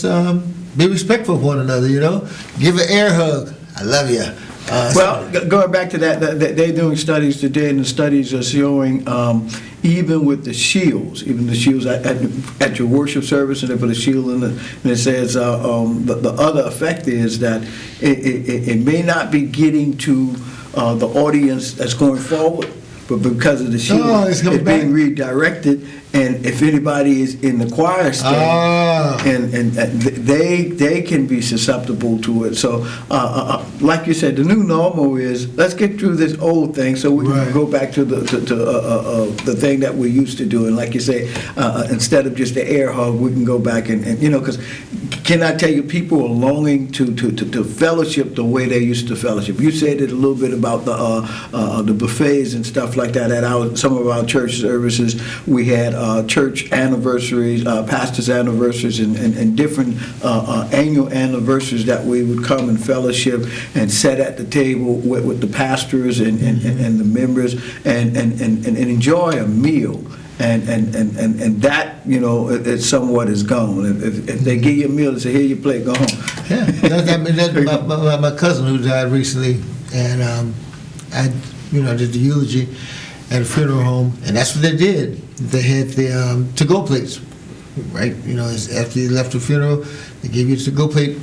be respectful of one another, Give an air hug. I love you. Going back to that, they're doing studies today, and the studies are showing even with the shields at your worship service, and they put a shield in it, and it says the other effect is that it may not be getting to the audience that's going forward, but because of the shield, it's being redirected. And if anybody is in the choir stand, and they can be susceptible to it. So, like you said, the new normal is let's get through this old thing so we can go back to the thing that we used to do. And like you say, instead of just the air hug, we can go back and because can I tell you, people are longing to fellowship the way they used to fellowship. You said it a little bit about the buffets and stuff like that. At some of our church services, we had church anniversaries, pastors' anniversaries, and different annual anniversaries that we would come and fellowship and sit at the table with the pastors and the members and enjoy a meal. And that, it somewhat is gone. If they give you a meal and say, here you plate, go home. Yeah, that's my cousin who died recently, and I did the eulogy at a funeral home, and that's what they did. They had the to-go plates, right? After you left the funeral, they gave you a to-go plate.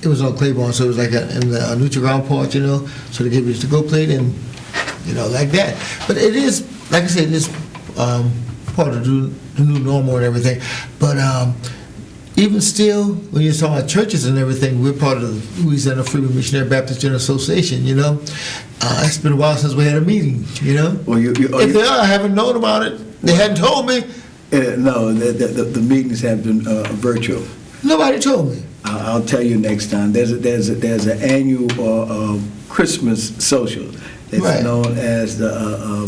It was on Claiborne, so it was like in the neutral ground part, So they gave you a to-go plate, and like that. But it is, like I said, it is part of the new normal and everything. But even still, when you're talking about churches and everything, we're part of the Louisiana Freedom Missionary Baptist General Association, It's been a while since we had a meeting, Well, if they are, I haven't known about it. They hadn't told me. No, the meetings have been virtual. Nobody told me. I'll tell you next time. There's an annual Christmas social. It's known as the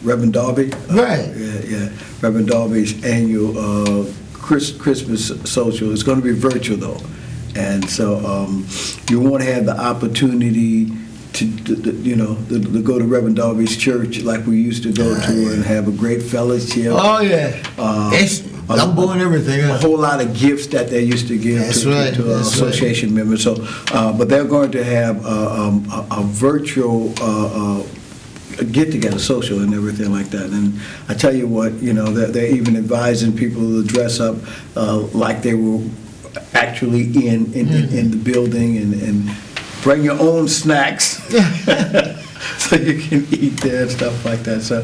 Reverend Darby. Right. Yeah. Reverend Darby's annual Christmas social. It's going to be virtual though, and so you want to have the opportunity to go to Reverend Darby's church like we used to go to and have a great fellowship. Oh yeah. Gumbo and everything. A whole lot of gifts that they used to give to association members. So, but they're going to have a virtual get together, social and everything like that. And I tell you what, they're even advising people to dress up like they were actually in the building and bring your own snacks. So you can eat there and stuff like that. So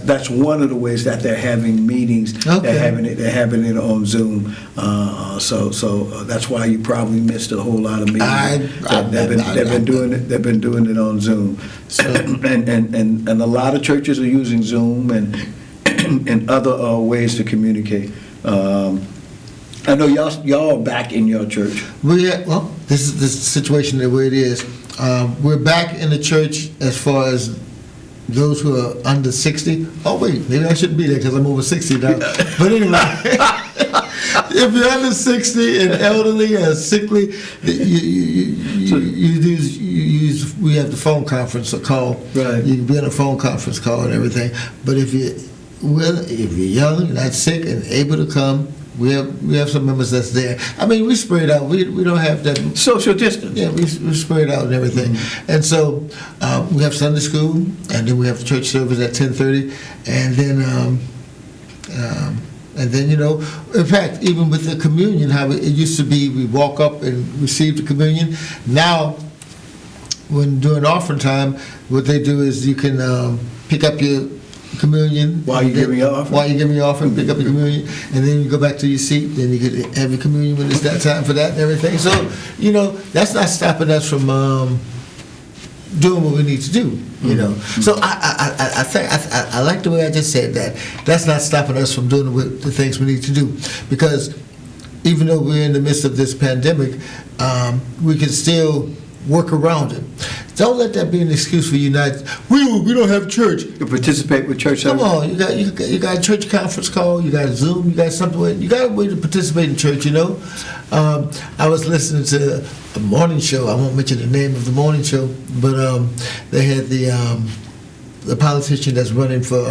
that's one of the ways that they're having meetings. Okay. They're having it on Zoom. So that's why you probably missed a whole lot of meetings. They've been doing it on Zoom. So. and a lot of churches are using Zoom and other ways to communicate. I know y'all are back in your church. Well, this is the situation the way it is. We're back in the church as far as those who are under 60. Oh, wait, maybe I shouldn't be there because I'm over 60 now. But anyway, if you're under 60 and elderly and sickly, we have the phone conference call. Right. You can be on a phone conference call and everything. But if you're young, you're not sick and able to come, we have some members that's there. I mean, we spread out. We don't have that social distance. Yeah, we spread out and everything. Mm-hmm. And so we have Sunday school, and then we have the church service at 10:30, and then in fact, even with the communion, how it used to be, we walk up and receive the communion. Now, when during offering time, what they do is you can pick up your communion while you're giving your offering, pick up your communion, and then you go back to your seat. Then you can have your communion when it's that time for that and everything. So that's not stopping us from doing what we need to do. Mm-hmm. So I think I like the way I just said that. That's not stopping us from doing the things we need to do, because even though we're in the midst of this pandemic, we can still work around it. Don't let that be an excuse for you not. We don't have church. You participate with church. Come on, you got a church conference call. You got Zoom. You got something. You got a way to participate in church. I was listening to a morning show. I won't mention the name of the morning show, but they had the politician that's running for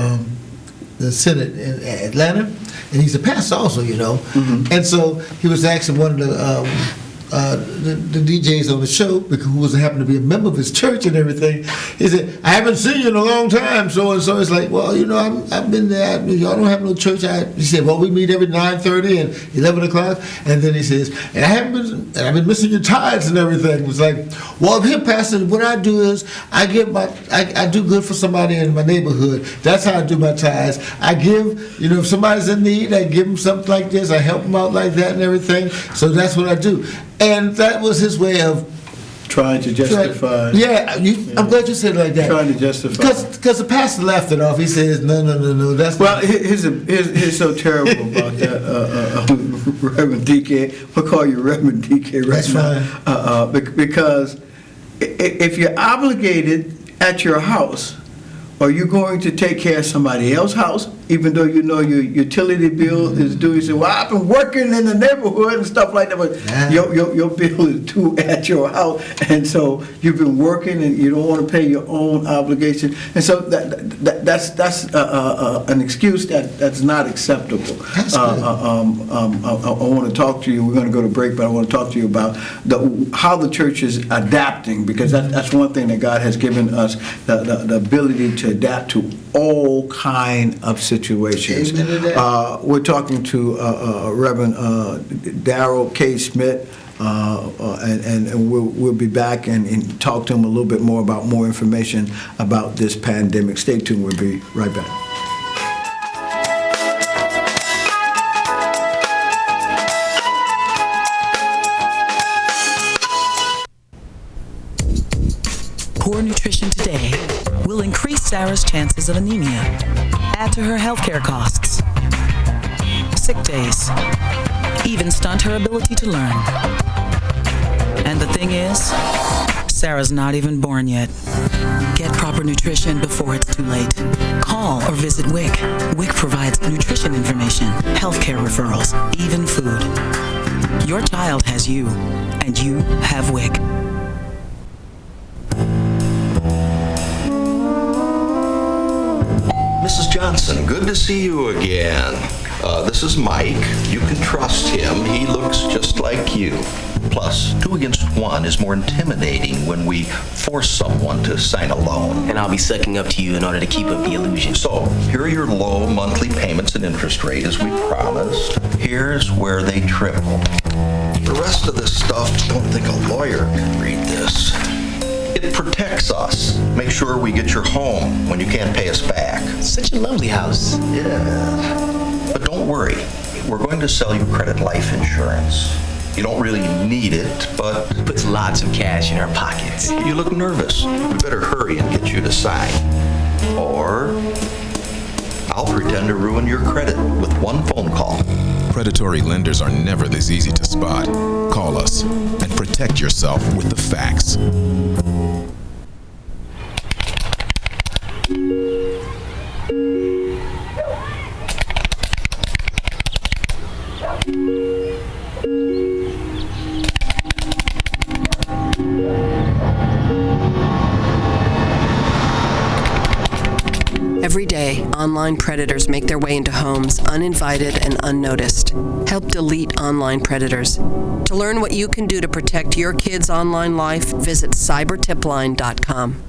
the Senate in Atlanta, and he's a pastor also, you know. Mm-hmm. And so he was asking one of the DJs on the show, who was happened to be a member of his church and everything. He said, "I haven't seen you in a long time." So and so. It's like, well, you know, I've been there. Y'all don't have no church. He said, "Well, we meet every 9:30 and 11 o'clock." And then he says, "And I've been missing your tithes and everything." It was like, well, here, Pastor, what I do is I do good for somebody in my neighborhood. That's how I do my tithes. I give, you know, if somebody's in need, I give them something like this. I help them out like that and everything. So that's what I do. And that was his way of trying to justify. I'm glad you said it like that. Trying to justify. Because the pastor laughed it off. He says, no, that's well, not. here's so terrible about that, Reverend DK. We'll call you Reverend DK right That's now. fine. Because if you're obligated at your house, are you going to take care of somebody else's house, even though you know your utility bill is due? You say, well, I've been working in the neighborhood and stuff like that, but your bill is due at your house, and so you've been working and you don't want to pay your own obligation, and so that's an excuse that's not acceptable. That's good. I want to talk to you. We're going to go to break, but I want to talk to you about how the church is adapting, because that's one thing that God has given us, the ability to adapt to all kind of situations. We're talking to Reverend Darrell K. Smith, and we'll be back and talk to him a little bit more about more information about this pandemic. Stay tuned. We'll be right back. Poor nutrition today will increase Sarah's chances of anemia, add to her healthcare costs, sick days, even stunt her ability to learn. And the thing is, Sarah's not even born yet. Get proper nutrition before it's too late. Call or visit WIC. WIC provides nutrition information, healthcare referrals, even food. Your child has you, and you have WIC. Mrs. Johnson, good to see you again. This is Mike. You can trust him. He looks just like you. Plus, 2 against 1 is more intimidating when we force someone to sign a loan. And I'll be sucking up to you in order to keep up the illusion. So, here are your low monthly payments and interest rate as we promised. Here's where they triple. The rest of this stuff, don't think a lawyer can read this. It protects us. Make sure we get your home when you can't pay us back. Such a lovely house. Yeah. But don't worry. We're going to sell you credit life insurance. You don't really need it, but Puts lots of cash in our pockets. you look nervous. We better hurry and get you to sign. Or I'll pretend to ruin your credit with one phone call. Predatory lenders are never this easy to spot. Call us and protect yourself with the facts. Every day, online predators make their way into homes uninvited and unnoticed. Help delete online predators. To learn what you can do to protect your kids' online life, visit cybertipline.com.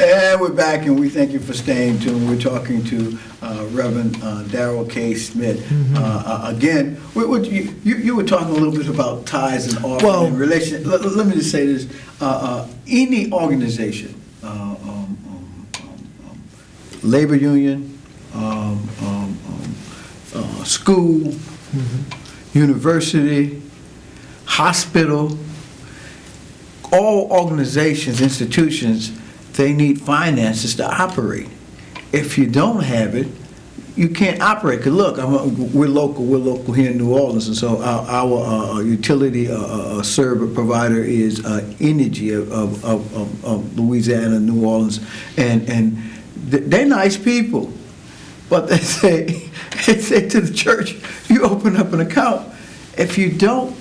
And we're back, and we thank you for staying tuned. We're talking to Reverend Darrell K. Smith. Again, you were talking a little bit about tithes and offering Well, in relation. Let me just say this: any organization, labor union, school, university, hospital, all organizations, institutions, they need finances to operate. If you don't have it, you can't operate. Because look, we're local here in New Orleans, and so our utility server provider is Energy of Louisiana, New Orleans, and they're nice people, but they say to the church, you open up an account, if you don't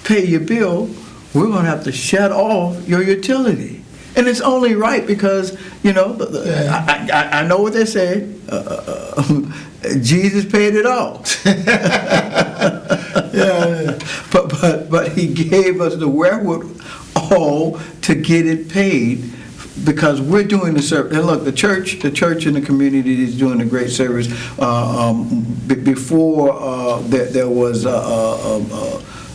pay your bill we're going to have to shut off your utility. And it's only right because, you know, I know what they say. Jesus paid it all. Yeah. But he gave us the wherewithal to get it paid, because we're doing the service. And look, the church in the community is doing a great service. Before there was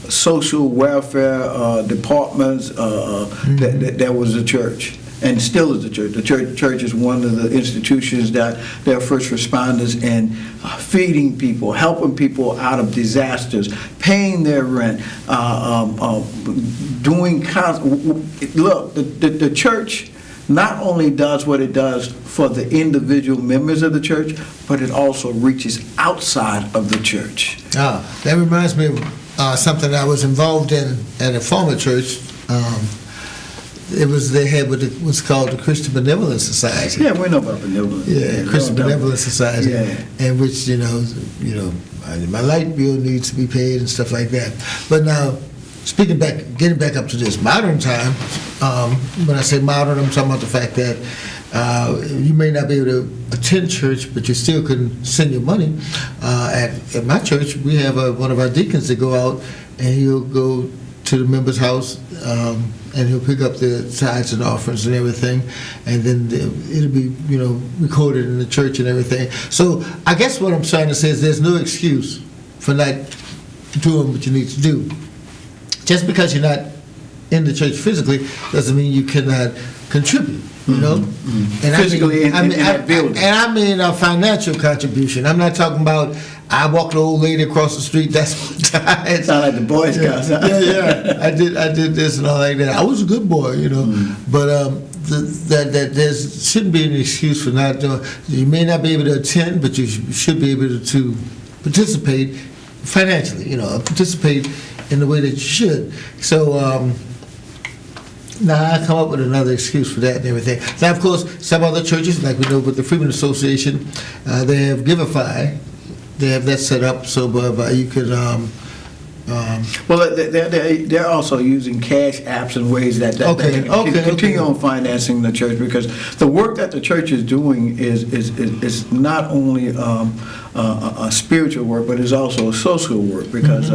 social welfare departments, there was a church. And still is the church. The church is one of the institutions that they're first responders in feeding people, helping people out of disasters, paying their rent, doing. Look, the church not only does what it does for the individual members of the church, but it also reaches outside of the church. That reminds me of something I was involved in at a former church. They had what was called the Christian Benevolence Society. Yeah, we know about benevolence. Yeah, Christian Benevolence Society, Yeah. in which my light bill needs to be paid and stuff like that. But now, getting back up to this modern time. When I say modern, I'm talking about the fact that you may not be able to attend church, but you still can send your money. At my church, we have one of our deacons that go out and he'll go to the member's house. And he'll pick up the tithes and offerings and everything, and then it'll be, recorded in the church and everything. So I guess what I'm trying to say is there's no excuse for not doing what you need to do. Just because you're not in the church physically doesn't mean you cannot contribute. And physically in that building. And I mean a financial contribution. I'm not talking about I walked an old lady across the street. That's what tithes. Sound like the Boy Scouts. Yeah. I did this and all like that. I was a good boy, But there shouldn't be any excuse for not doing. You may not be able to attend, but you should be able to participate financially. Participate in the way that you should. So. Now, I come up with another excuse for that and everything. Now, of course, some other churches, like we know with the Freedmen Association, they have Giveify. They have that set up so you could. Well, they're also using cash apps and ways that continue on financing the church, because the work that the church is doing is not only a spiritual work, but it's also a social work, because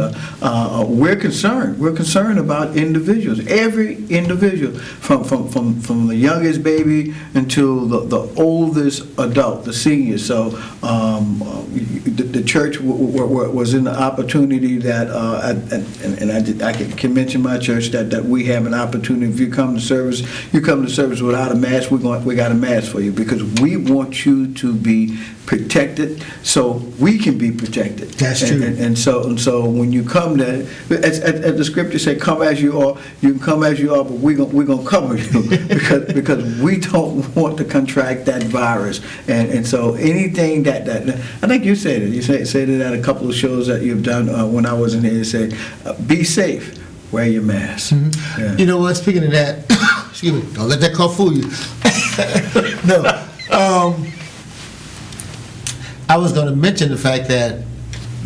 we're concerned about individuals, every individual, from the youngest baby until the oldest adult, the senior. So the church was in the opportunity that, I can mention my church that we have an opportunity. If you come to service without a mask, we got a mask for you, because we want you to be protected so we can be protected. That's true. And so when you come there, as the scripture say, come as you are. You can come as you are, but we're gonna cover you because we don't want to contract that virus. And so anything that I think you said it. You said it at a couple of shows that you've done when I wasn't here. You said, be safe. Wear your mask. Mm-hmm. Yeah. You know what? Speaking of that, excuse me. Don't let that cough fool you. No. I was going to mention the fact that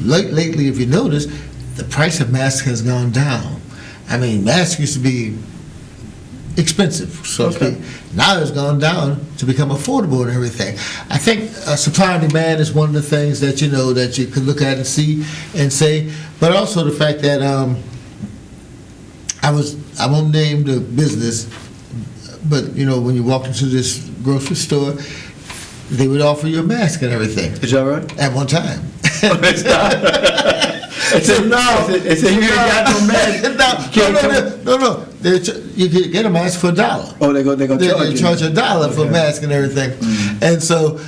lately, if you notice, the price of masks has gone down. I mean, masks used to be expensive, so to speak. Now it's gone down to become affordable and everything. I think supply and demand is one of the things that that you can look at and see and say, but also the fact that I won't name the business, but when you walk into this grocery store, they would offer you a mask and everything. Is that right? At one time. It's not. It's you ain't got no mask. No. You can get a mask for $1. Oh, they're gonna charge you $1 for a mask and everything. Mm-hmm. And so,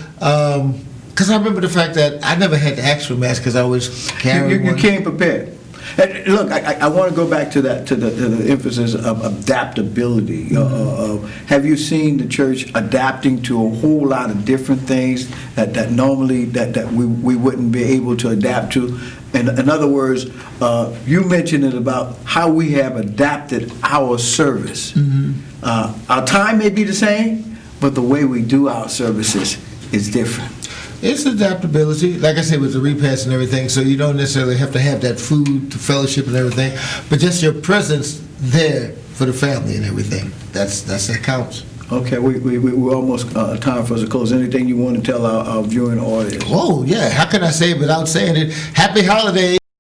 because I remember the fact that I never had the actual mask because I always carried one. You came prepared. And look, I want to go back to that, to the emphasis of adaptability. Have you seen the church adapting to a whole lot of different things that normally that we wouldn't be able to adapt to? And in other words, you mentioned it about how we have adapted our service. Mm-hmm. Our time may be the same, but the way we do our services is different. It's adaptability, like I said, with the repast and everything, so you don't necessarily have to have that food to fellowship and everything, but just your presence there for the family and everything. That counts. Okay, we're almost time for us to close. Anything you want to tell our viewing audience? Oh, yeah. How can I say it without saying it? Happy holidays.